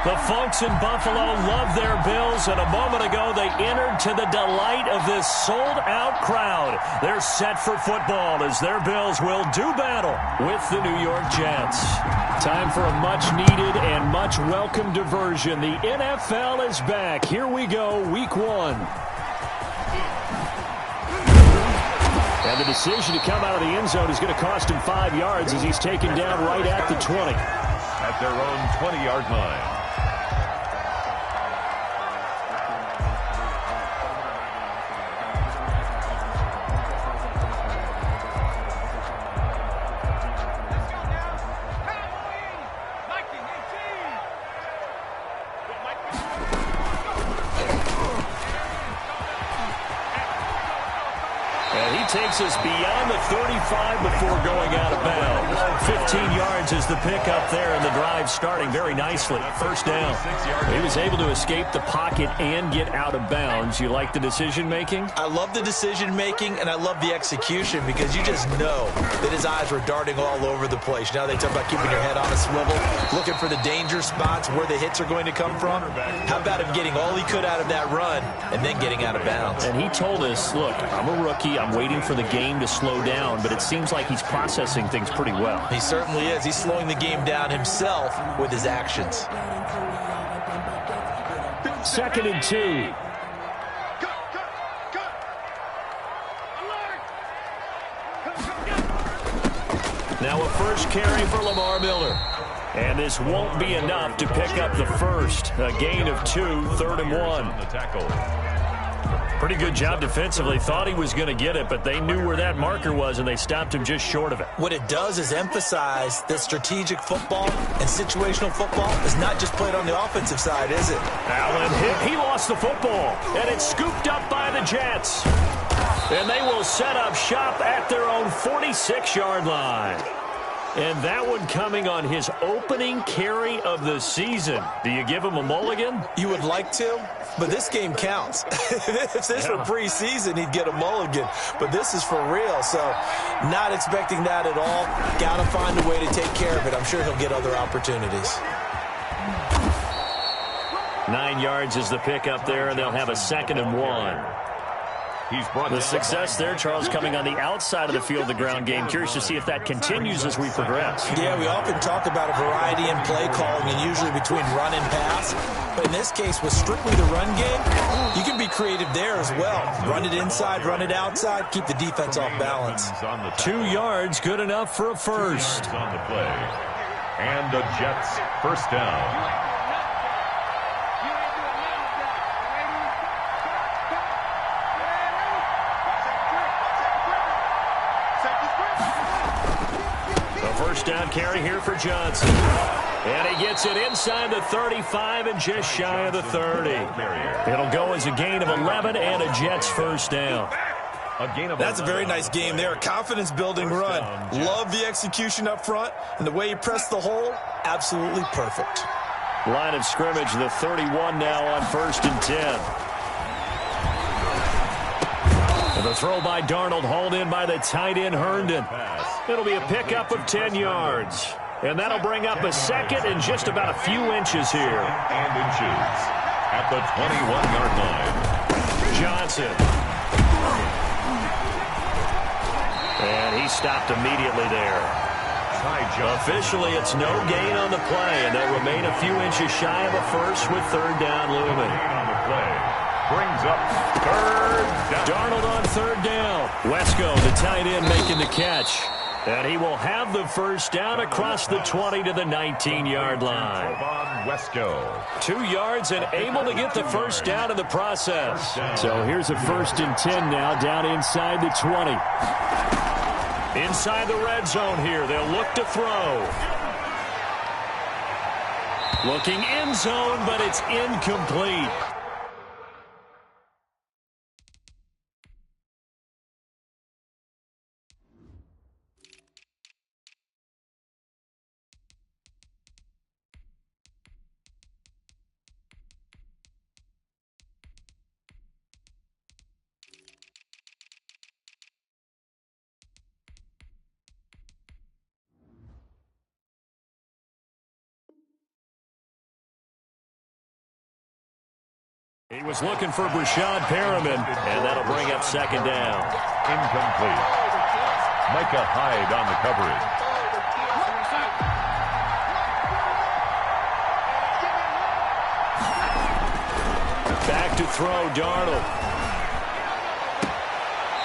The folks in Buffalo love their Bills, and a moment ago they entered to the delight of this sold-out crowd. They're set for football as their Bills will do battle with the New York Jets. Time for a much-needed and much-welcome diversion. The NFL is back. Here we go, Week 1. And the decision to come out of the end zone is going to cost him 5 yards as he's taken down right at the 20. At their own 20-yard line. Takes us beyond the 35 before going out of bounds. 15 yards is the pickup there, and the drive starting very nicely. First down. He was able to escape the pocket and get out of bounds. You like the decision-making? I love the decision-making, and I love the execution because you just know that his eyes were darting all over the place. Now they talk about keeping your head on a swivel, looking for the danger spots, where the hits are going to come from. How about him getting all he could out of that run and then getting out of bounds? And he told us, look, I'm a rookie. I'm waiting for the game to slow down, but it seems like he's processing things pretty well. He certainly is. He's slowing the game down himself with his actions. 2nd and 2. Now a first carry for Lamar Miller. And this won't be enough to pick up the first. A gain of 2, 3rd and 1. Pretty good job defensively. Thought he was going to get it, but they knew where that marker was, and they stopped him just short of it. What it does is emphasize that strategic football and situational football is not just played on the offensive side, is it? Allen hit. He lost the football, and it's scooped up by the Jets. And they will set up shop at their own 46-yard line. And that one coming on his opening carry of the season. Do you give him a mulligan? You would like to, but this game counts. If this were preseason, he'd get a mulligan. But this is for real, so not expecting that at all. Got to find a way to take care of it. I'm sure he'll get other opportunities. 9 yards is the pickup there, and they'll have a 2nd and 1. The success there, Charles, coming on the outside of the field, the ground game. Curious to see if that continues as we progress. Yeah, we often talk about a variety in play calling, and usually between run and pass. But in this case, with strictly the run game, you can be creative there as well. Run it inside, run it outside, keep the defense off balance. 2 yards, good enough for a first. On the play. And the Jets first down. First down carry here for Johnson. And he gets it inside the 35 and just shy of the 30. It'll go as a gain of 11 and a Jets first down. That's a very nice game there. Confidence-building run. Love the execution up front. And the way he pressed the hole, absolutely perfect. Line of scrimmage, the 31 now on 1st and 10. And the throw by Darnold, hauled in by the tight end Herndon. It'll be a pickup of 10 yards. And that'll bring up a 2nd and just about a few inches here. And inches at the 21-yard line. Johnson. And he stopped immediately there. Officially, it's no gain on the play, and they'll remain a few inches shy of a first with 3rd down looming. On the play. Brings up 3rd down. Darnold on 3rd down. Wesco, the tight end, making the catch. And he will have the first down across the 20 to the 19-yard line. Wesco. 2 yards and able to get the first down in the process. So here's a 1st and 10 now down inside the 20. Inside the red zone here. They'll look to throw. Looking end zone, but it's incomplete. He was looking for Brashad Perriman, and that'll bring up second down. Incomplete. Micah Hyde on the coverage. Back to throw, Darnold.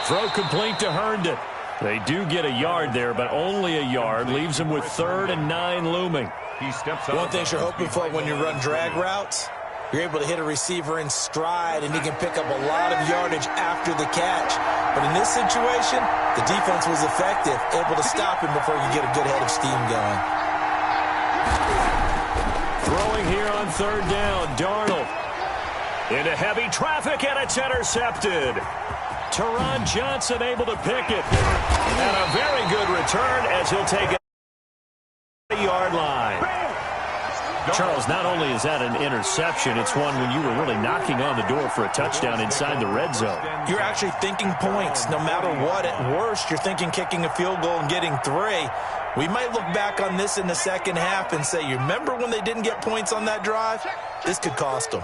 Throw complete to Herndon. They do get a yard there, but only a yard. Leaves them with 3rd and 9 looming. He steps up. One thing you're hoping for when you run drag routes, you're able to hit a receiver in stride, and he can pick up a lot of yardage after the catch. But in this situation, the defense was effective, able to stop him before you get a good head of steam going. Throwing here on 3rd down, Darnold. Into heavy traffic, and it's intercepted. Teron Johnson able to pick it. And a very good return as he'll take it to the yard line. Charles, not only is that an interception, it's one when you were really knocking on the door for a touchdown inside the red zone. You're actually thinking points. No matter what, at worst, you're thinking kicking a field goal and getting 3. We might look back on this in the second half and say, you remember when they didn't get points on that drive? This could cost them.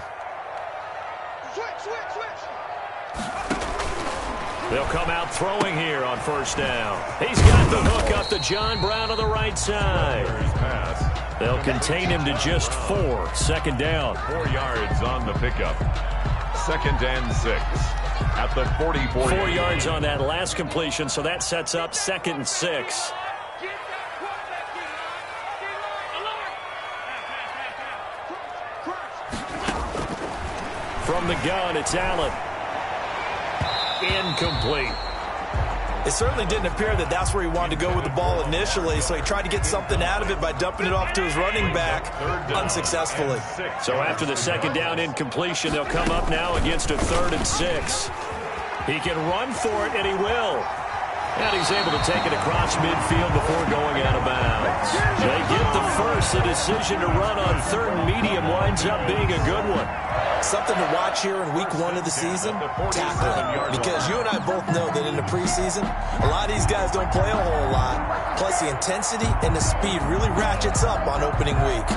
They'll come out throwing here on 1st down. He's got the hook up to John Brown on the right side. They'll contain him to just 4. 2nd down. 4 yards on the pickup. 2nd and 6 at the 44. 4 yards on that last completion, so that sets up 2nd and 6. From the gun, it's Allen. Incomplete. It certainly didn't appear that that's where he wanted to go with the ball initially, so he tried to get something out of it by dumping it off to his running back unsuccessfully. So after the 2nd down incompletion, they'll come up now against a 3rd and 6. He can run for it, and he will. And he's able to take it across midfield before going out of bounds. They get the first. The decision to run on 3rd and medium winds up being a good one. Something to watch here in week 1 of the season, tackling. Because you and I both know that in the preseason, a lot of these guys don't play a whole lot. Plus, the intensity and the speed really ratchets up on opening week.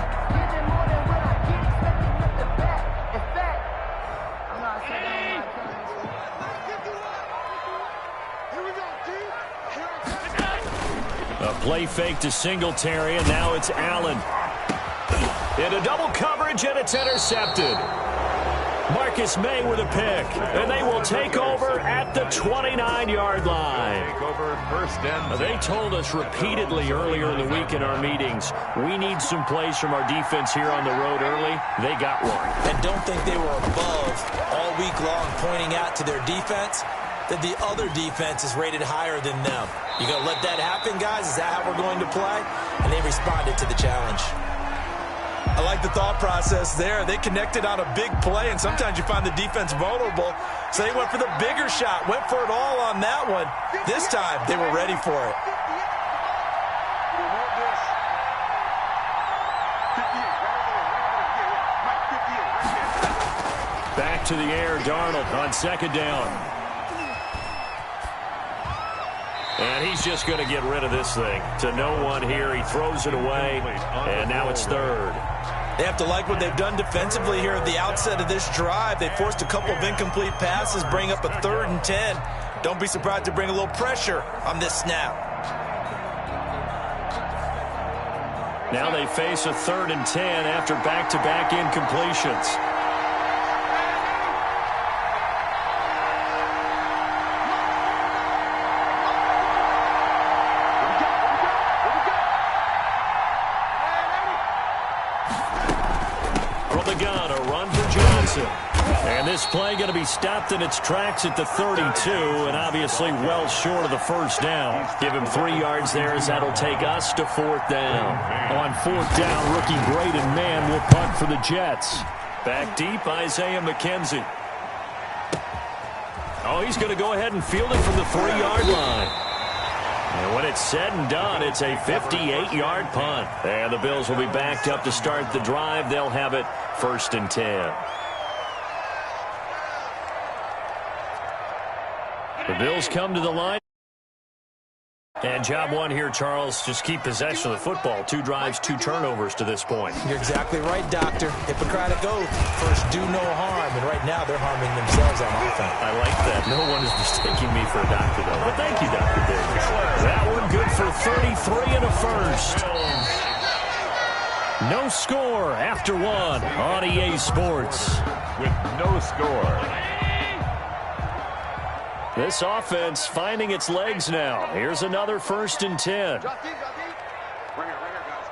A play fake to Singletary, and now it's Allen. Into double coverage, and it's intercepted. Marcus May with a pick, and they will take over at the 29-yard line. They told us repeatedly earlier in the week in our meetings, we need some plays from our defense here on the road early. They got one. And don't think they were above all week long pointing out to their defense that the other defense is rated higher than them. You going to let that happen, guys? Is that how we're going to play? And they responded to the challenge. I like the thought process there. They connected on a big play, and sometimes you find the defense vulnerable. So they went for the bigger shot, went for it all on that one. This time, they were ready for it. Back to the air, Darnold on 2nd down. And he's just going to get rid of this thing. To no one here. He throws it away, and now it's 3rd. They have to like what they've done defensively here at the outset of this drive. They forced a couple of incomplete passes, bring up a 3rd and 10. Don't be surprised to bring a little pressure on this snap. Now they face a 3rd and 10 after back-to-back incompletions. And this play going to be stopped in its tracks at the 32, and obviously well short of the 1st down. Give him 3 yards there as that'll take us to 4th down. On 4th down, rookie Braden Mann will punt for the Jets. Back deep, Isaiah McKenzie. Oh, he's going to go ahead and field it from the 3-yard line. And when it's said and done, it's a 58-yard punt. And the Bills will be backed up to start the drive. They'll have it 1st and 10. The Bills come to the line. And job one here, Charles, just keep possession of the football. 2 drives, 2 turnovers to this point. You're exactly right, Doctor. Hippocratic oath. First, do no harm. And right now, they're harming themselves on offense. I like that. No one is mistaking me for a doctor, though. But thank you, Dr. Davis. That one good for 33 and a first. No score after 1 on EA Sports. With no score. This offense finding its legs now. Here's another 1st and 10. Right here, guys.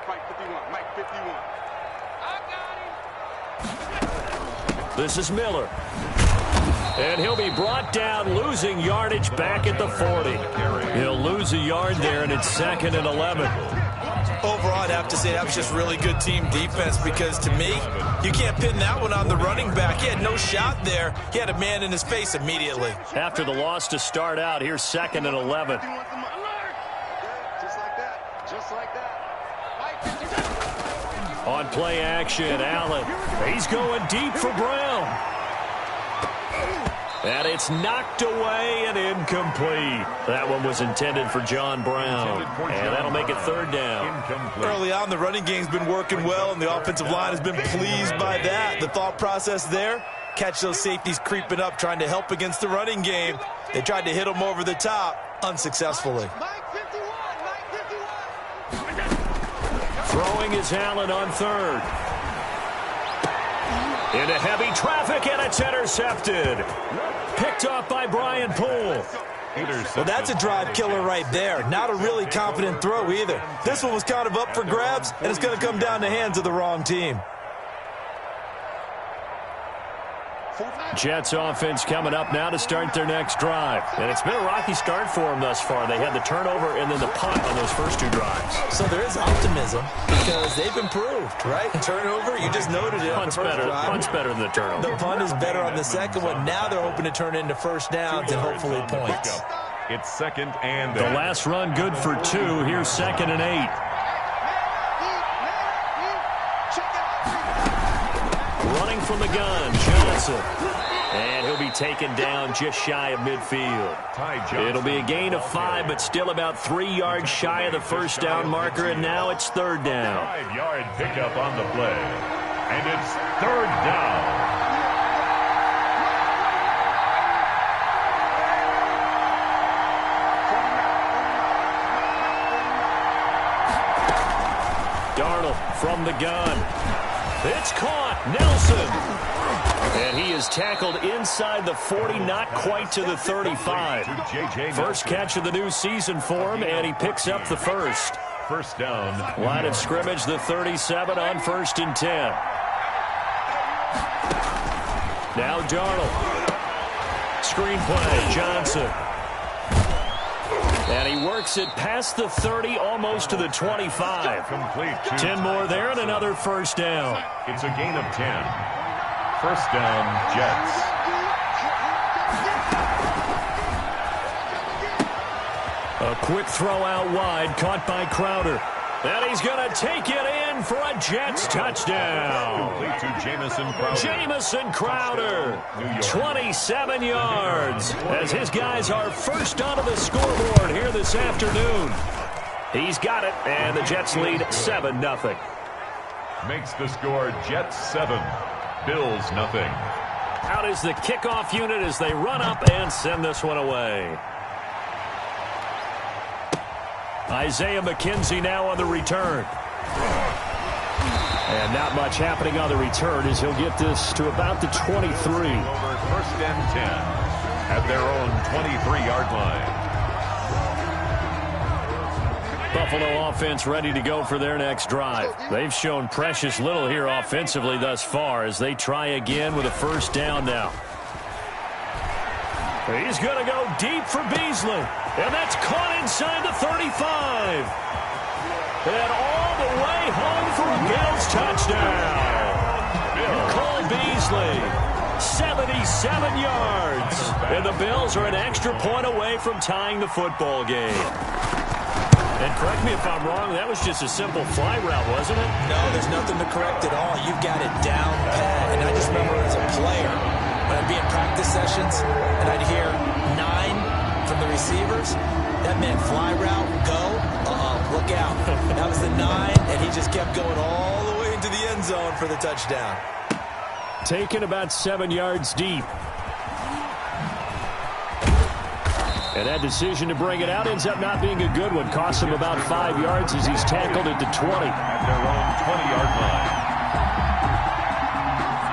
Mike 51. Mike 51. I got him. This is Miller. And he'll be brought down, losing yardage back at the 40. He'll lose a yard there, and it's 2nd and 11. Overall, I'd have to say that was just really good team defense because, to me, you can't pin that one on the running back. He had no shot there. He had a man in his face immediately. After the loss to start out, here's 2nd and 11. Just like that. Just like that. On play action, Allen. He's going deep for Brown. And it's knocked away and incomplete. That one was intended for John Brown. And that'll make it 3rd down. Early on, the running game's been working well, and the offensive line has been pleased by that. The thought process there, catch those safeties creeping up, trying to help against the running game. They tried to hit them over the top, unsuccessfully. Throwing is Allen on 3rd. Into heavy traffic, and it's intercepted. Picked off by Brian Poole. Well, that's a drive killer right there. Not a really confident throw either. This one was kind of up for grabs, and it's going to come down the hands of the wrong team. Jets offense coming up now to start their next drive. And it's been a rocky start for them thus far. They had the turnover and then the punt on those first 2 drives. So there is optimism because they've improved, right? Turnover, you just noted it. Punt's better. Punt's better than the turnover. The punt is better on the second one. Now they're hoping to turn into first downs and hopefully points. It's 2nd and 8. The last run good for 2. Here's 2nd and 8. Running from the gun, Johnson. And he'll be taken down just shy of midfield. It'll be a gain of 5, but still about 3 yards shy of the first down marker, and now it's 3rd down. 5-yard pickup on the play. And it's 3rd down. Darnold from the gun. It's caught. Nelson. And he is tackled inside the 40, not quite to the 35. First catch of the new season for him, and he picks up the first. First down. Line of scrimmage, the 37 on 1st and 10. Now Darnold. Screenplay, Johnson. And he works it past the 30, almost to the 25. Complete. 10 more there and another first down. It's a gain of 10. First down, Jets. A quick throw out wide, caught by Crowder. And he's going to take it in for a Jets touchdown. Complete to Jamison Crowder. Jamison Crowder, 27 yards, as his guys are first onto the scoreboard here this afternoon. He's got it, and the Jets lead 7-0. Makes the score Jets 7, Bills nothing. Out is the kickoff unit as they run up and send this one away. Isaiah McKenzie now on the return. And not much happening on the return as he'll get this to about the 23. Over 1st and 10 at their own 23-yard line. Buffalo offense ready to go for their next drive. They've shown precious little here offensively thus far as they try again with a first down now. He's going to go deep for Beasley. And that's caught inside the 35. And all the way home for a Bills touchdown. Cole Beasley, 77 yards. And the Bills are an extra point away from tying the football game. And correct me if I'm wrong, that was just a simple fly route, wasn't it? No, there's nothing to correct at all. You've got it down pat. And I just remember as a player, when I'd be in practice sessions, and I'd hear 9 for from the receivers. That meant fly route, go, look out. That was the 9, and he just kept going all the way into the end zone for the touchdown. Taken about 7 yards deep. And that decision to bring it out ends up not being a good one. Costs him about 5 yards as he's tackled at the 20. At their own 20-yard line.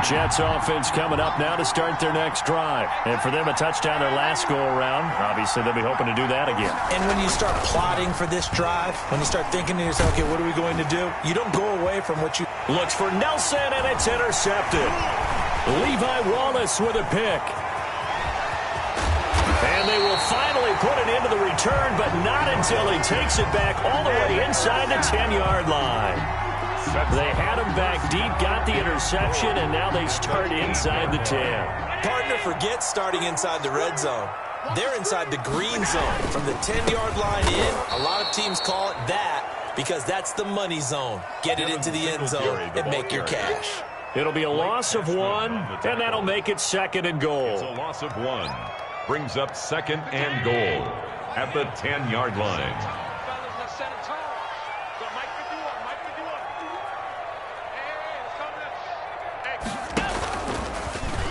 Jets offense coming up now to start their next drive. And for them, a touchdown their last go-around. Obviously, they'll be hoping to do that again. And when you start plotting for this drive, when you start thinking to yourself, okay, what are we going to do? You don't go away from what you... Looks for Nelson, and it's intercepted. Levi Wallace with a pick. And they will finally put it into the return, but not until he takes it back all the way inside the 10-yard line. They had him back deep, got the interception, and now they start inside the 10. Partner forgets starting inside the red zone. They're inside the green zone. From the 10-yard line in, a lot of teams call it that because that's the money zone. Get it into the end zone and make your cash. It'll be a loss of 1, and that'll make it 2nd and goal. It's a loss of 1. Brings up 2nd and goal at the 10-yard line.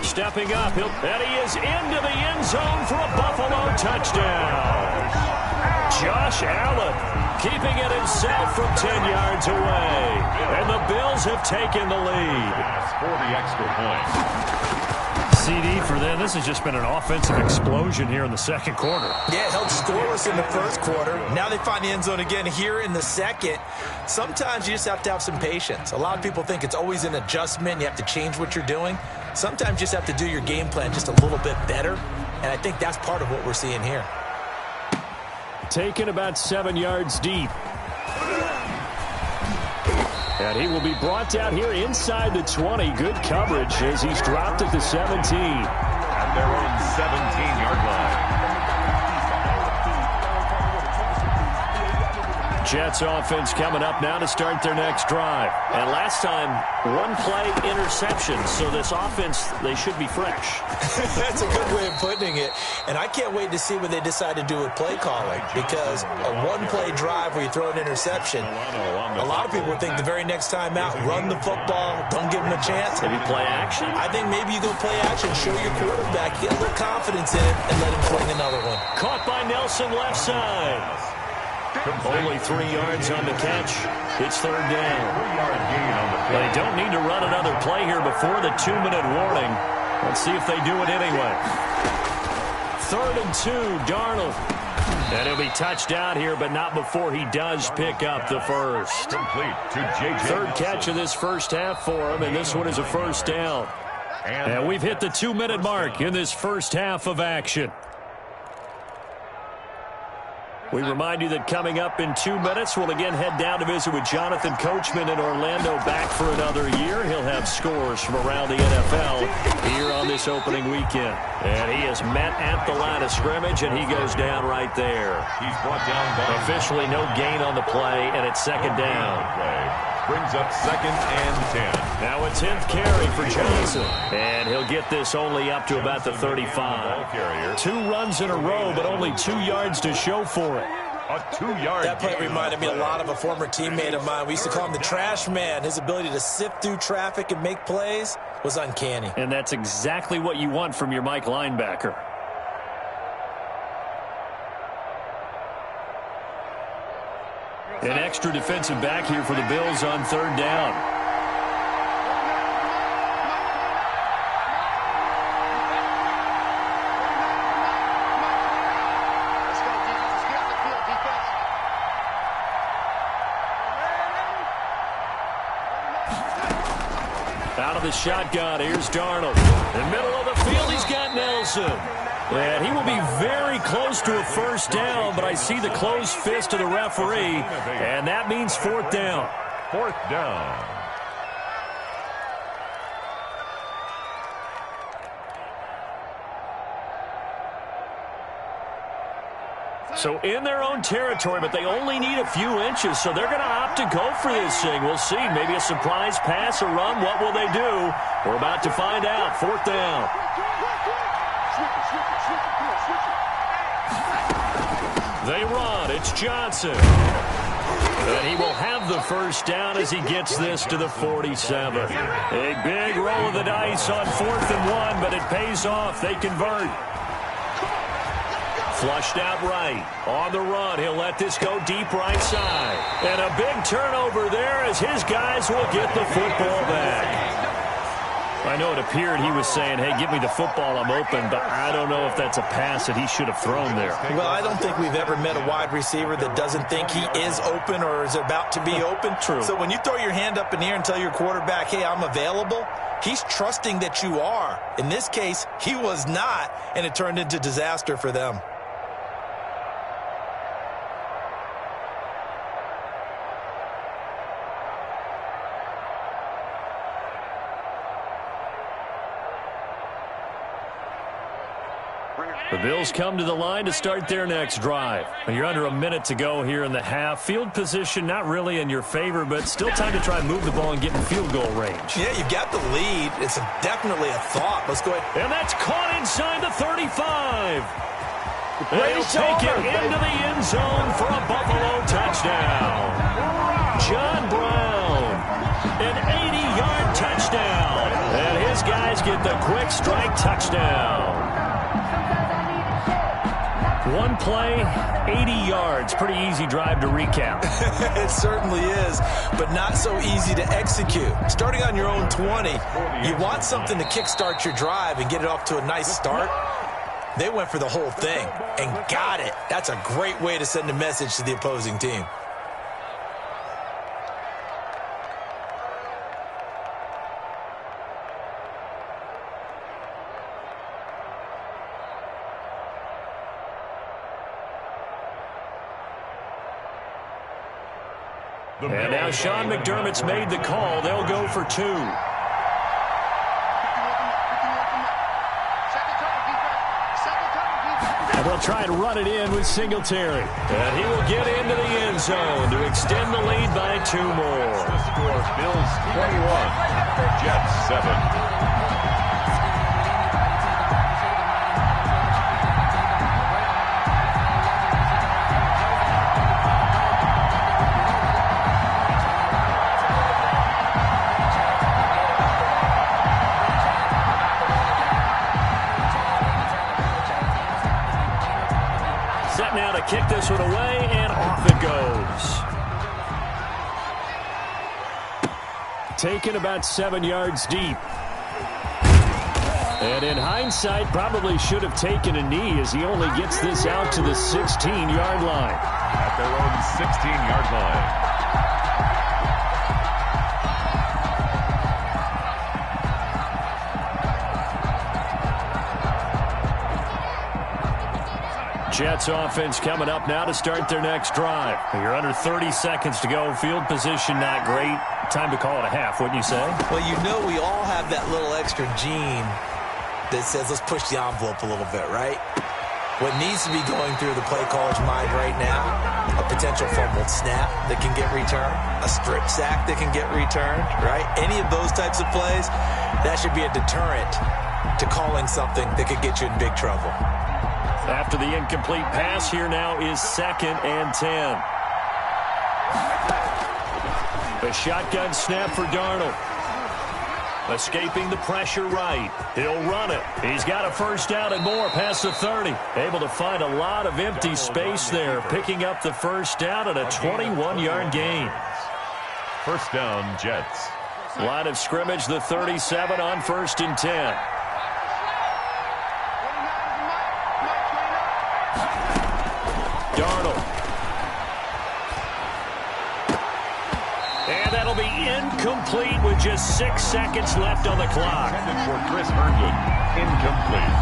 Stepping up, and he is into the end zone for a Buffalo touchdown. Josh Allen keeping it himself from 10 yards away. And the Bills have taken the lead. For the extra point. CD for them. This has just been an offensive explosion here in the second quarter. Yeah, it held scoreless in the first quarter. Now they find the end zone again here in the second. Sometimes you just have to have some patience. A lot of people think it's always an adjustment. You have to change what you're doing. Sometimes you just have to do your game plan just a little bit better. And I think that's part of what we're seeing here. Taken about 7 yards deep. And he will be brought down here inside the 20. Good coverage as he's dropped at the 17. At their own 17-yard line. Jets offense coming up now to start their next drive. And last time, 1-play interception. So this offense, they should be fresh. That's a good way of putting it. And I can't wait to see what they decide to do with play calling. Because a 1-play drive where you throw an interception, a lot of people think the very next time out, run the football, don't give them a chance. Maybe play action? I think maybe you go play action, show your quarterback, get a little confidence in it, and let him fling another one. Caught by Nelson left side. Only 3 yards on the catch. It's 3rd down. They don't need to run another play here before the 2-minute warning. Let's see if they do it anyway. 3rd and 2, Darnold. And he'll be touched out here, but not before he does pick up the first. Complete to J.J. 3rd catch of this first half for him, and this one is a 1st down. And we've hit the 2-minute mark in this first half of action. We remind you that coming up in 2 minutes, we'll again head down to visit with Jonathan Coachman in Orlando, back for another year. He'll have scores from around the NFL here on this opening weekend. And he is met at the line of scrimmage, and he goes down right there. He's brought down by officially no gain on the play, and it's 2nd down. Brings up 2nd and 10. Now a 10th carry for Johnson. And he'll get this only up to about the 35. 2 runs in a row, but only 2 yards to show for it. A 2-yard That play reminded me a lot of a former teammate of mine. We used to call him the trash man. His ability to sift through traffic and make plays was uncanny. And that's exactly what you want from your Mike linebacker. An extra defensive back here for the Bills on 3rd down. Out of the shotgun, here's Darnold. In the middle of the field, he's got Nelson. And he will be very close to a 1st down, but I see the closed fist of the referee, and that means 4th down. 4th down. So in their own territory, but they only need a few inches, so they're going to opt to go for this thing. We'll see. Maybe a surprise pass or run. What will they do? We're about to find out. 4th down. They run. It's Johnson. And he will have the first down as he gets this to the 47. A big roll of the dice on 4th and 1, but it pays off. They convert. Flushed out right. On the run, he'll let this go deep right side. And a big turnover there as his guys will get the football back. I know it appeared he was saying, hey, give me the football, I'm open, but I don't know if that's a pass that he should have thrown there. Well, I don't think we've ever met a wide receiver that doesn't think he is open or is about to be open. True. So when you throw your hand up in the air and tell your quarterback, hey, I'm available, he's trusting that you are. In this case, he was not, and it turned into disaster for them. The Bills come to the line to start their next drive. You're under a minute to go here in the half. Field position not really in your favor, but still time to try and move the ball and get in field goal range. Yeah, you've got the lead. It's definitely a thought. Let's go ahead. And that's caught inside the 35. They'll take it into the end zone for a Buffalo touchdown. John Brown, an 80-yard touchdown. And his guys get the quick strike touchdown. One play, 80 yards. Pretty easy drive to recap. It certainly is, but not so easy to execute. Starting on your own 20, you want something to kickstart your drive and get it off to a nice start. They went for the whole thing and got it. That's a great way to send a message to the opposing team. And now Sean McDermott's made the call. They'll go for 2. And they'll try and run it in with Singletary. And he will get into the end zone to extend the lead by 2 more. The score, Bills 21, Jets 7. Now to kick this one away, and off it goes. Taken about 7 yards deep. And in hindsight, probably should have taken a knee as he only gets this out to the 16-yard line. At their own 16-yard line. Jets offense coming up now to start their next drive. You're under 30 seconds to go. Field position not great. Time to call it a half, wouldn't you say? Well, you know we all have that little extra gene that says let's push the envelope a little bit, right? What needs to be going through the play caller's mind right now, a potential fumbled snap that can get returned, a strip sack that can get returned, right? Any of those types of plays, that should be a deterrent to calling something that could get you in big trouble. After the incomplete pass, here now is 2nd and 10. A shotgun snap for Darnold. Escaping the pressure right. He'll run it. He's got a first down and more past the 30. Able to find a lot of empty space there, picking up the first down at a 21-yard gain. First down, Jets. Line of scrimmage, the 37 on 1st and 10. Darnold. And that'll be incomplete with just 6 seconds left on the clock. Intended for Chris Herndon. Incomplete.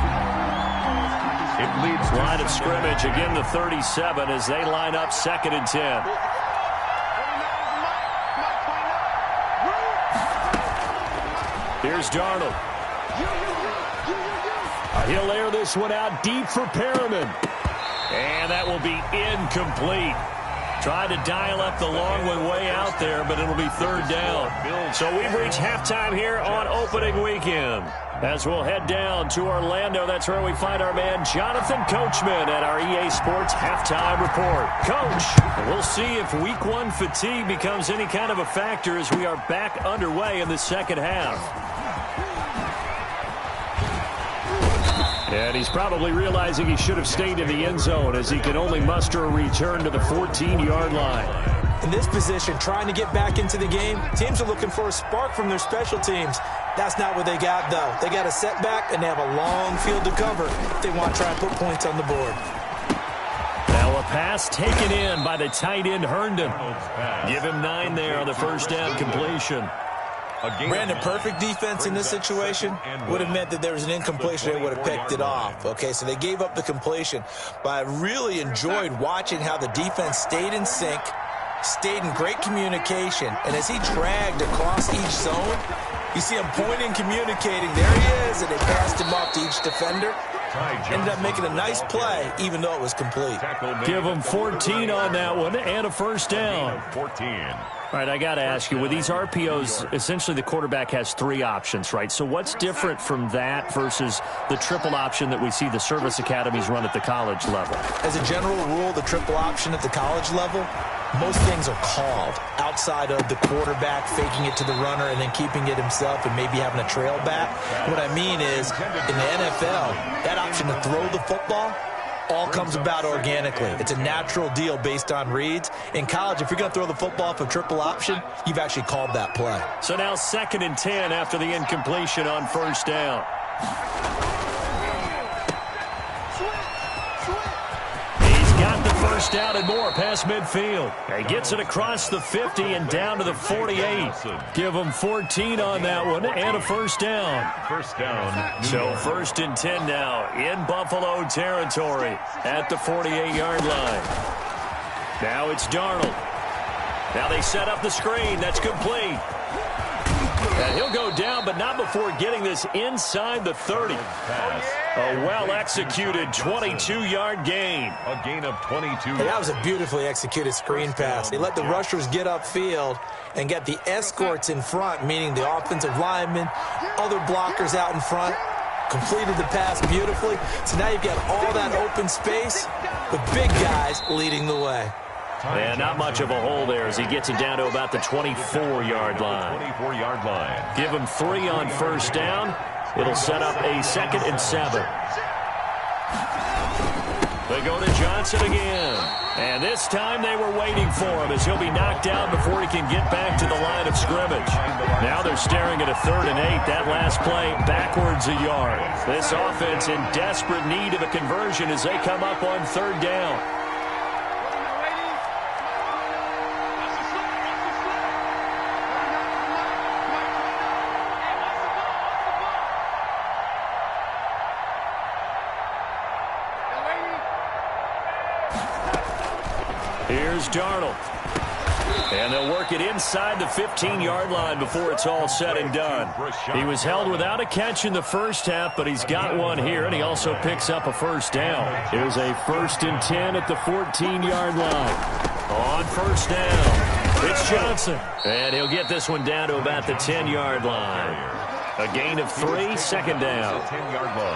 It leads to line of scrimmage, again the 37 as they line up 2nd and 10. Here's Darnold. He'll air this one out deep for Perriman. And that will be incomplete. Tried to dial up the long one way out there, but it'll be third down. So we've reached halftime here on opening weekend. As we'll head down to Orlando, that's where we find our man Jonathan Coachman at our EA Sports Halftime Report. Coach, we'll see if Week 1 fatigue becomes any kind of a factor as we are back underway in the second half. And he's probably realizing he should have stayed in the end zone as he can only muster a return to the 14-yard line. In this position, trying to get back into the game, teams are looking for a spark from their special teams. That's not what they got, though. They got a setback, and they have a long field to cover if they want to try and put points on the board. Now a pass taken in by the tight end Herndon. Give him 9 there on the first down completion. Brandon, perfect defense in this situation would have meant that there was an incompletion. They would have picked it off. Okay, so they gave up the completion. But I really enjoyed watching how the defense stayed in sync, stayed in great communication, and as he dragged across each zone, you see him pointing, communicating. There he is, and they passed him off to each defender. Ended up making a nice play, even though it was complete. Give him 14 on that one and a first down. 14. All right, I got to ask you, with these RPOs, essentially the quarterback has 3 options, right? So what's different from that versus the triple option that we see the service academies run at the college level? As a general rule, the triple option at the college level, most things are called outside of the quarterback faking it to the runner and then keeping it himself and maybe having a trail back. What I mean is, in the NFL, that option to throw the football all comes about organically. It's a natural deal based on reads. In college, if you're going to throw the football for triple option, you've actually called that play. So now 2nd and 10 after the incompletion on first down. He's got the first down and more past midfield. He gets it across the 50 and down to the 48. Give him 14 on that one and a first down. First down. So 1st and 10 now in Buffalo territory at the 48-yard line. Now it's Darnold. Now they set up the screen. That's complete. And he'll go down, but not before getting this inside the 30. A well-executed 22-yard gain. A gain of 22. Hey, that was a beautifully executed screen pass. They let the rushers get upfield and get the escorts in front, meaning the offensive linemen, other blockers out in front. Completed the pass beautifully. So now you've got all that open space with big guys leading the way. And not much of a hole there as he gets it down to about the 24-yard line. 24-yard line. Give him 3 on first down. It'll set up a 2nd and 7. They go to Johnson again. And this time they were waiting for him as he'll be knocked out before he can get back to the line of scrimmage. Now they're staring at a 3rd and 8. That last play backwards a yard. This offense in desperate need of a conversion as they come up on 3rd down. Here's Darnold. And they'll work it inside the 15-yard line before it's all said and done. He was held without a catch in the first half, but he's got one here, and he also picks up a first down. Here's a 1st and 10 at the 14-yard line. On first down, it's Johnson. And he'll get this one down to about the 10-yard line. A gain of 3, 2nd down.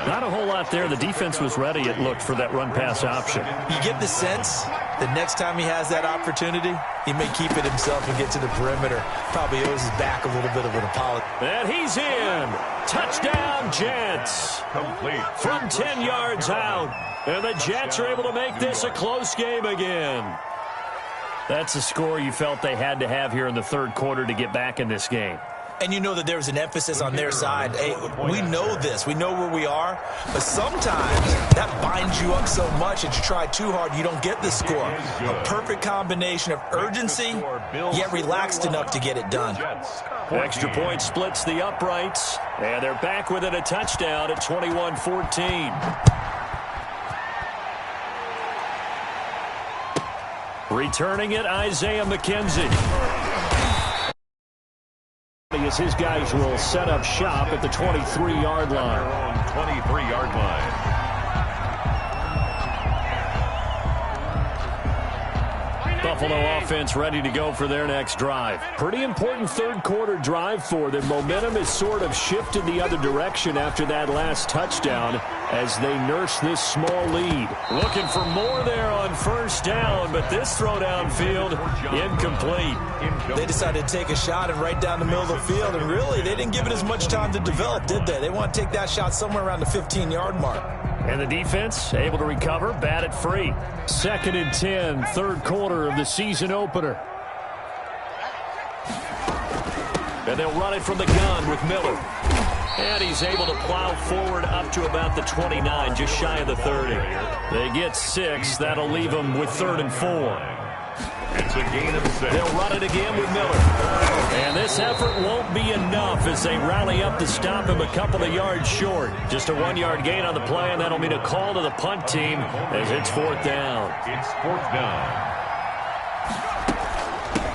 Not a whole lot there. The defense was ready, it looked, for that run-pass option. You get the sense that next time he has that opportunity, he may keep it himself and get to the perimeter. Probably owes his back a little bit of an apology. And he's in. Touchdown, Jets. Complete. From 10 yards out. And the Jets are able to make this a close game again. That's a score you felt they had to have here in the 3rd quarter to get back in this game. And you know that there's an emphasis on their side. Hey, we know this. We know where we are. But sometimes that binds you up so much that you try too hard, you don't get the score. A perfect combination of urgency, yet relaxed enough to get it done. Extra point splits the uprights. And they're back within a touchdown at 21-14. Returning it, Isaiah McKenzie. As his guys will set up shop at the 23-yard line. 23-yard line. Buffalo offense ready to go for their next drive. Pretty important third quarter drive for them. Momentum has sort of shifted the other direction after that last touchdown as they nurse this small lead. Looking for more there on first down, but this throw downfield incomplete. They decided to take a shot and right down the middle of the field, and really they didn't give it as much time to develop, did they? They want to take that shot somewhere around the 15-yard mark. And the defense able to recover, bat it free. 2nd and 10, third quarter of the season opener. And they'll run it from the gun with Miller. And he's able to plow forward up to about the 29, just shy of the 30. They get 6. That'll leave them with 3rd and 4. It's a gain of 6. They'll run it again with Miller. And this effort won't be enough as they rally up to stop him a couple of yards short. Just a 1-yard gain on the play, and that'll mean a call to the punt team as it's 4th down. It's 4th down.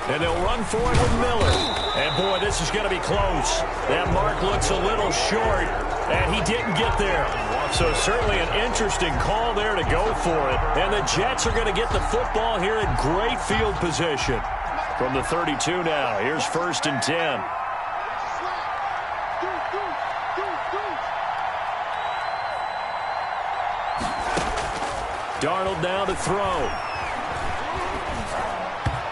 And they'll run for it with Miller. And, boy, this is going to be close. That mark looks a little short, and he didn't get there. So certainly an interesting call there to go for it. And the Jets are going to get the football here in great field position. From the 32 now, here's 1st and 10. Darnold now to throw.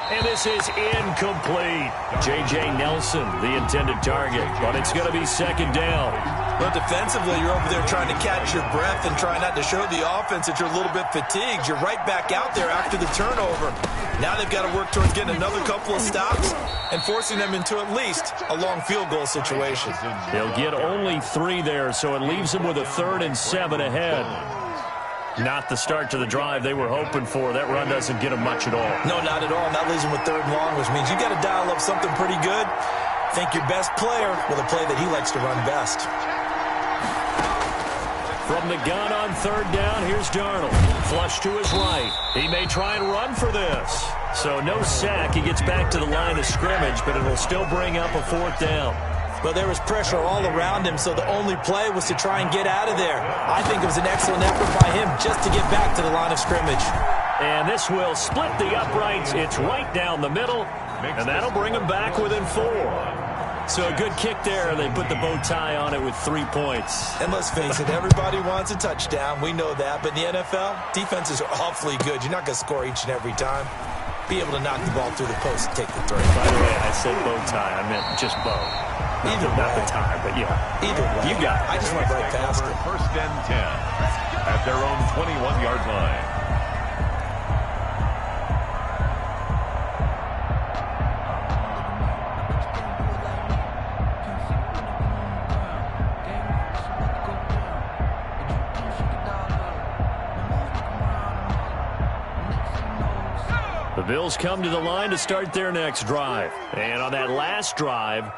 And this is incomplete. J.J. Nelson, the intended target. But it's going to be 2nd down. But defensively, you're over there trying to catch your breath and try not to show the offense that you're a little bit fatigued. You're right back out there after the turnover. Now they've got to work towards getting another couple of stops and forcing them into at least a long field goal situation. They'll get only 3 there, so it leaves them with a 3rd and 7 ahead. Not the start to the drive they were hoping for. That run doesn't get them much at all. No, not at all. And that leaves them with 3rd and long, which means you got to dial up something pretty good. Think your best player with a play that he likes to run best. From the gun on 3rd down, here's Darnold. Flush to his right. He may try and run for this. So no sack. He gets back to the line of scrimmage, but it'll still bring up a 4th down. But there was pressure all around him, so the only play was to try and get out of there. I think it was an excellent effort by him just to get back to the line of scrimmage. And this will split the uprights. It's right down the middle, and that'll bring him back within 4. So a good kick there. They put the bow tie on it with 3 points. And let's face it, everybody wants a touchdown. We know that. But in the NFL, defenses are awfully good. You're not going to score each and every time. Be able to knock the ball through the post and take the throw. By the way, I said bow tie. I meant just bow. Either not the tie, but yeah. Either way. You got it. I just went right past it. 1st and 10 at their own 21-yard line. The Bills come to the line to start their next drive. And on that last drive,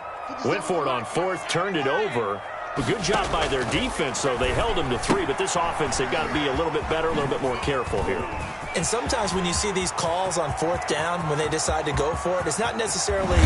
went for it on 4th, turned it over. A good job by their defense, though. They held them to 3, but this offense, they've got to be a little bit better, a little bit more careful here. And sometimes when you see these calls on 4th down, when they decide to go for it, it's not necessarily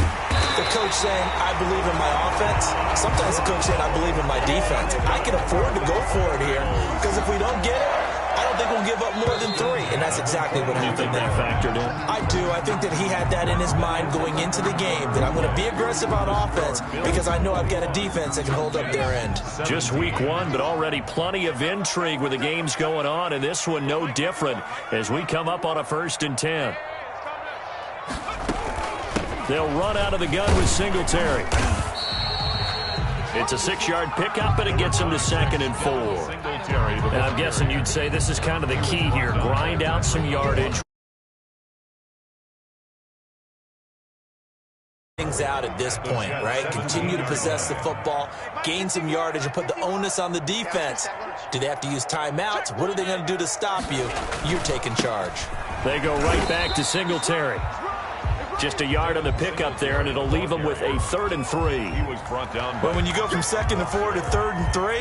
the coach saying, I believe in my offense. Sometimes the coach saying, I believe in my defense. I can afford to go for it here, because if we don't get it, I don't think we'll give up more than 3, and that's exactly what happened. Do you think that factored in? I do. I think that he had that in his mind going into the game, that I'm going to be aggressive on offense because I know I've got a defense that can hold up their end. Just week 1, but already plenty of intrigue with the games going on, and this one no different as we come up on a 1st and 10. They'll run out of the gun with Singletary. It's a 6-yard pickup, and it gets him to 2nd and 4. And I'm guessing you'd say this is kind of the key here. Grind out some yardage. Things out at this point, right? Continue to possess the football, gain some yardage, and put the onus on the defense. Do they have to use timeouts? What are they going to do to stop you? You're taking charge. They go right back to Singletary. Just a yard on the pickup there, and it'll leave them with a 3rd and 3. He was brought down. But when you go from 2nd and 4 to 3rd and 3,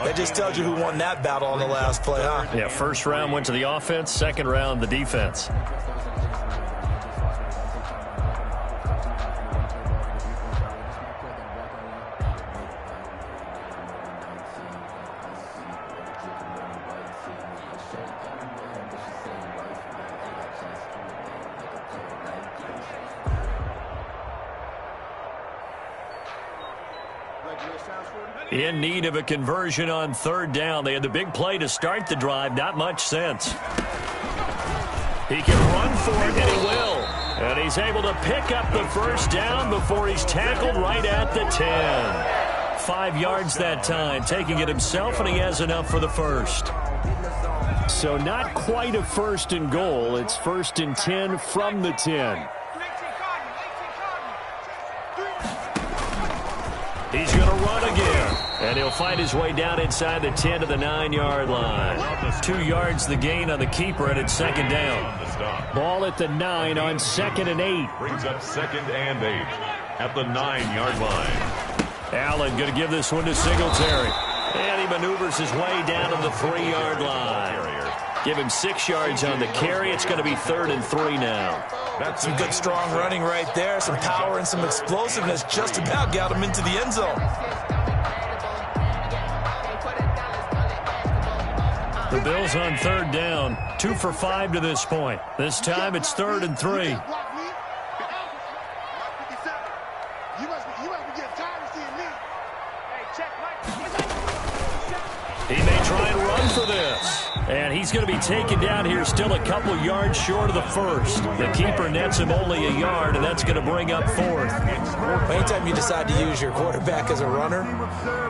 that just tells you who won that battle on the last play, huh? Yeah, 1st round went to the offense, 2nd round the defense. In need of a conversion on third down. They had the big play to start the drive. Not much sense. He can run for it, and he will. And he's able to pick up the first down before he's tackled right at the 10. 5 yards that time, taking it himself, and he has enough for the first. So not quite a first and goal. It's 1st and 10 from the 10. He's going to run again. And he'll find his way down inside the 10 to the 9-yard line. 2 yards the gain on the keeper, and it's 2nd down. Ball at the 9 on 2nd and 8. Brings up 2nd and 8 at the 9-yard line. Allen going to give this one to Singletary. And he maneuvers his way down to the 3-yard line. Give him 6 yards on the carry. It's going to be 3rd and 3 now. That's some good, strong running right there. Some power and some explosiveness just about got him into the end zone. The Bills on 3rd down. 2 for 5 to this point. This time it's 3rd and 3. He may try and run for this. And he's going to be taken down here still a couple yards short of the first. The keeper nets him only a yard, and that's going to bring up 4th. Anytime you decide to use your quarterback as a runner,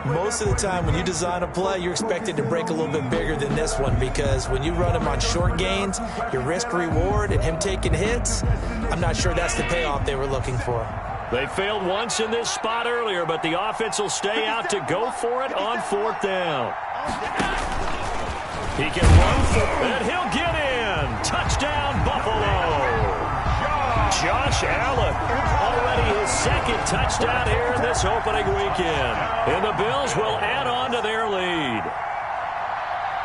most of the time when you design a play, you're expected to break a little bit bigger than this one, because when you run him on short gains, your risk-reward and him taking hits, I'm not sure that's the payoff they were looking for. They failed once in this spot earlier, but the offense will stay out to go for it on 4th down. He can run for it, and he'll get in. Touchdown, Buffalo. Josh Allen, already his 2nd touchdown here in this opening weekend. And the Bills will add on to their lead.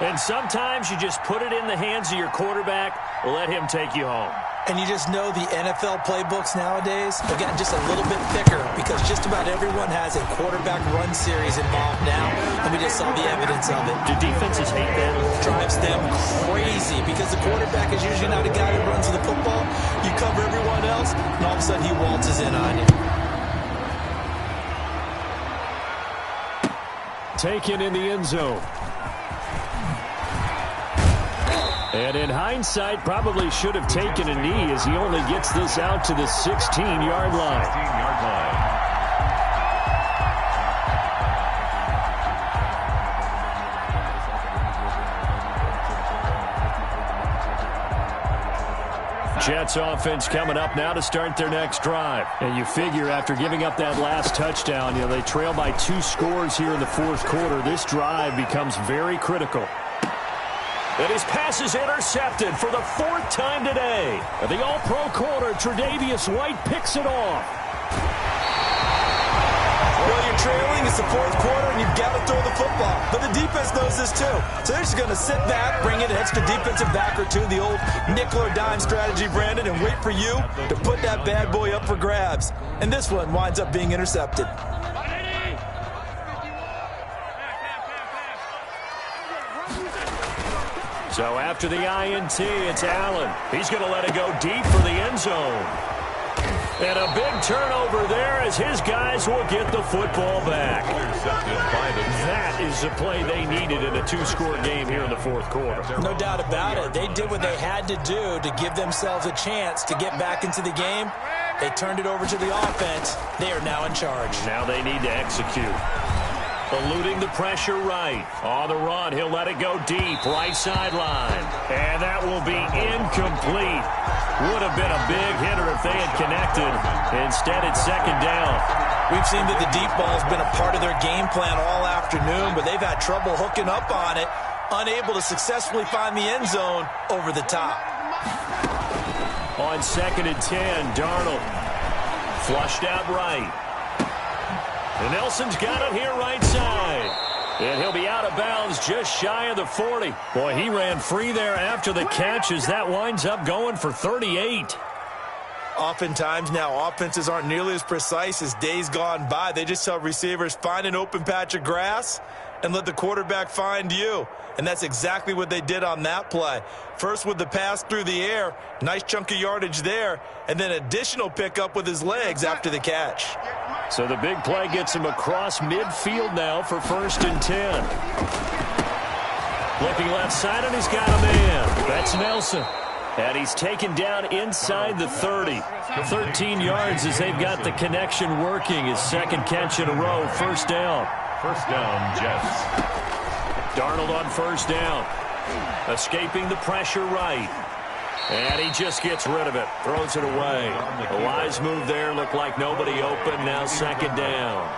And sometimes you just put it in the hands of your quarterback, let him take you home. And you just know the NFL playbooks nowadays have gotten just a little bit thicker, because just about everyone has a quarterback run series involved now, and we just saw the evidence of it. Do defenses hate that? Drives them crazy, because the quarterback is usually not a guy who runs the football. You cover everyone else, and all of a sudden he waltzes in on you. Taken in the end zone. And in hindsight, probably should have taken a knee, as he only gets this out to the 16-yard line. 16-yard line. Jets offense coming up now to start their next drive. And you figure after giving up that last touchdown, they trail by 2 scores here in the 4th quarter. This drive becomes very critical. And his pass is intercepted for the 4th time today. And the all-pro corner, Tre'Davious White, picks it off. Well, you're trailing. It's the 4th quarter, and you've got to throw the football. But the defense knows this, too. So they're just going to sit back, bring in an extra defensive back or two, the old nickel or dime strategy, Brandon, and wait for you to put that bad boy up for grabs. And this one winds up being intercepted. So after the INT, it's Allen. He's going to let it go deep for the end zone. And a big turnover there as his guys will get the football back. That is the play they needed in a 2-score game here in the 4th quarter. No doubt about it. They did what they had to do to give themselves a chance to get back into the game. They turned it over to the offense. They are now in charge. Now they need to execute. Eluding the pressure right. On the run, he'll let it go deep, right sideline. And that will be incomplete. Would have been a big hitter if they had connected. Instead, it's 2nd down. We've seen that the deep ball has been a part of their game plan all afternoon, but they've had trouble hooking up on it, unable to successfully find the end zone over the top. On 2nd and 10, Darnold flushed out right. And Nelson's got it here right side. And he'll be out of bounds just shy of the 40. Boy, he ran free there after the catch as that winds up going for 38. Oftentimes now, offenses aren't nearly as precise as days gone by. They just tell receivers, find an open patch of grass and let the quarterback find you. And that's exactly what they did on that play. First with the pass through the air, nice chunk of yardage there, and then additional pickup with his legs after the catch. So the big play gets him across midfield now for 1st and 10. Looking left side, and he's got a man. That's Nelson. And he's taken down inside the 30. 13 yards as they've got the connection working. His second catch in a row, 1st down. 1st down, Jets. Darnold on 1st down. Escaping the pressure right. And he just gets rid of it. Throws it away. A wise move there. Looked like nobody open. Now 2nd down.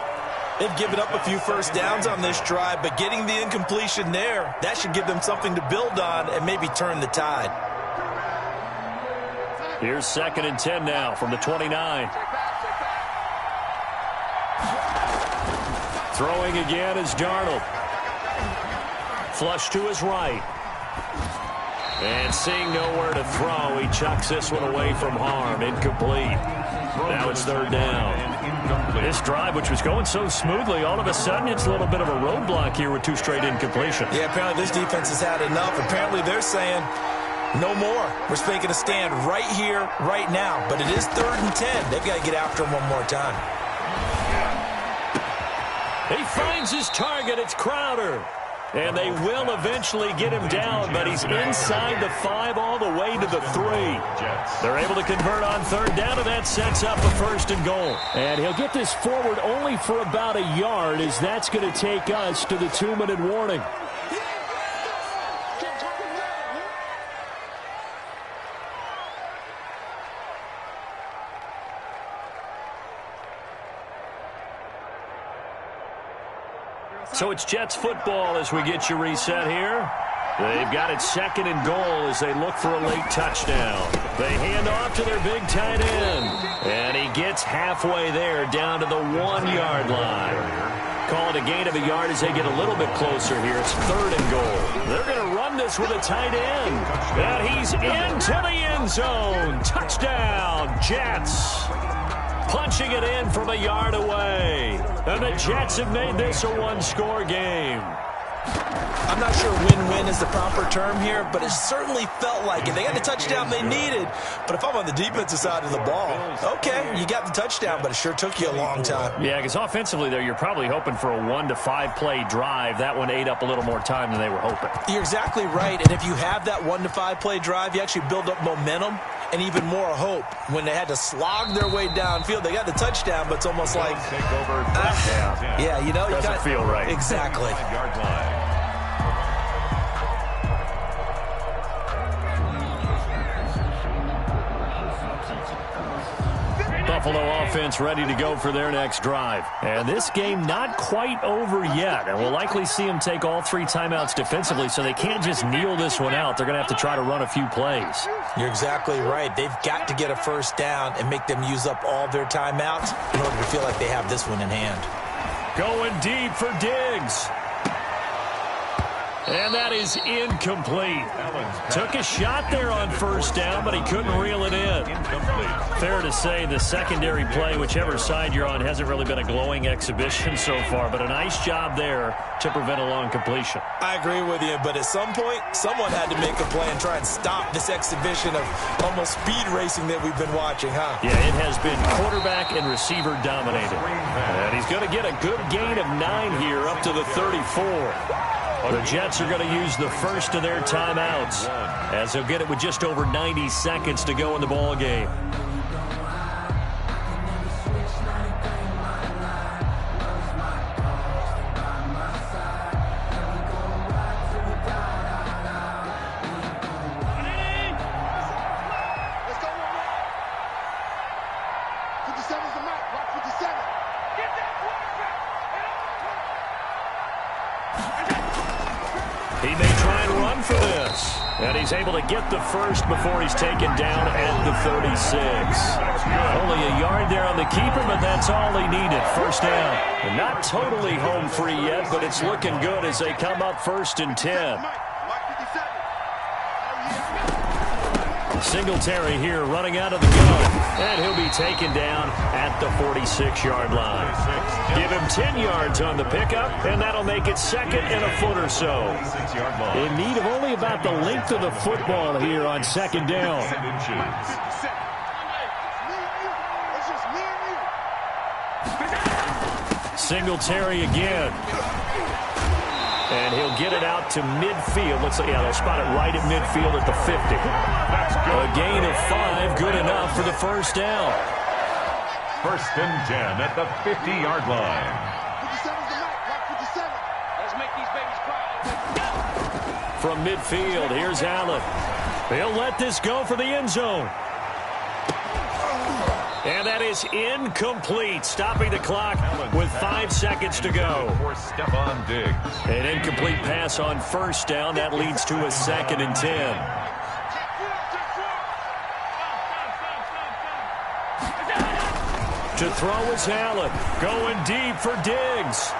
They've given up a few 1st downs on this drive, but getting the incompletion there, that should give them something to build on and maybe turn the tide. Here's 2nd and 10 now from the 29. Throwing again is Darnold. Flush to his right. And seeing nowhere to throw, he chucks this one away from harm. Incomplete. Now it's 3rd down. This drive, which was going so smoothly, all of a sudden it's a little bit of a roadblock here with 2 straight incompletions. Yeah, apparently this defense has had enough. Apparently they're saying, no more. We're making a stand right here, right now. But it is 3rd and 10. They've got to get after him one more time. He finds his target. It's Crowder. And they will eventually get him down, but he's inside the 5 all the way to the 3. They're able to convert on 3rd down, and that sets up a 1st and goal. And he'll get this forward only for about a yard, as that's going to take us to the 2-minute warning. So it's Jets football as we get you reset here. They've got it 2nd and goal as they look for a late touchdown. They hand off to their big tight end. And he gets halfway there down to the 1-yard line. Call it a gain of a yard as they get a little bit closer here. It's 3rd and goal. They're going to run this with a tight end. And he's into the end zone. Touchdown, Jets. Punching it in from a yard away. And the Jets have made this a 1-score game. I'm not sure win-win is the proper term here, but it certainly felt like it. They got the touchdown they needed, but if I'm on the defensive side of the ball, okay, you got the touchdown, but it sure took you a long time. Yeah, because offensively there, you're probably hoping for a 1 to 5 play drive. That one ate up a little more time than they were hoping. You're exactly right, and if you have that 1 to 5 play drive, you actually build up momentum and even more hope. When they had to slog their way downfield, they got the touchdown, but it's almost like, yeah, you know, doesn't feel right. Exactly. Yard line. Buffalo offense ready to go for their next drive. And this game not quite over yet. And we'll likely see them take all 3 timeouts defensively, so they can't just kneel this one out. They're going to have to try to run a few plays. You're exactly right. They've got to get a 1st down and make them use up all their timeouts in order to feel like they have this one in hand. Going deep for Diggs. And that is incomplete. Took a shot there on 1st down, but he couldn't reel it in. Fair to say the secondary play, whichever side you're on, hasn't really been a glowing exhibition so far, but a nice job there to prevent a long completion. I agree with you, but at some point, someone had to make a play and try and stop this exhibition of almost speed racing that we've been watching, huh? Yeah, it has been quarterback and receiver dominated. And he's going to get a good gain of 9 here up to the 34. The Jets are going to use the first of their timeouts as they'll get it with just over 90 seconds to go in the ball game. He may try and run for this. And he's able to get the first before he's taken down at the 36. Only a yard there on the keeper, but that's all he needed. 1st down. And not totally home free yet, but it's looking good as they come up 1st and 10. Singletary here running out of the gun. And he'll be taken down at the 46-yard line. Give him 10 yards on the pickup, and that'll make it 2nd and a foot or so. In need of only about the length of the football here on 2nd down. Singletary again. And he'll get it out to midfield. Looks like, yeah, they'll spot it right at midfield at the 50. A gain of 5, good enough for the first down. 1st and 10 at the 50-yard line. Let's make these babies cry. From midfield, here's Allen. He'll let this go for the end zone. And that is incomplete, stopping the clock with 5 seconds to go. For Stephon Diggs. An incomplete pass on first down. That leads to a 2nd and 10. To throw is Allen. Going deep for Diggs.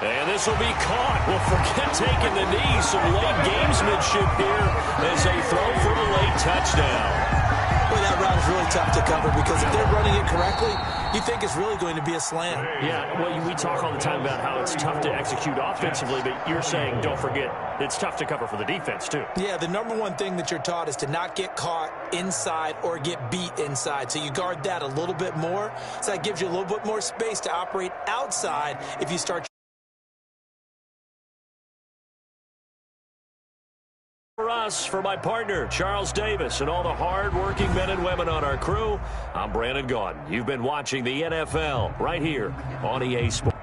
And this will be caught. Well, forget taking the knee. Some late gamesmanship here as they throw for a late touchdown. Well, that route is really tough to cover because if they're running it correctly, you think it's really going to be a slam. Yeah, well, we talk all the time about how it's tough to execute offensively, but you're saying, don't forget, it's tough to cover for the defense, too. Yeah, the number one thing that you're taught is to not get caught inside or get beat inside. So you guard that a little bit more. So that gives you a little bit more space to operate outside if you start. For us, for my partner, Charles Davis, and all the hard-working men and women on our crew, I'm Brandon Gaudin. You've been watching the NFL right here on EA Sports.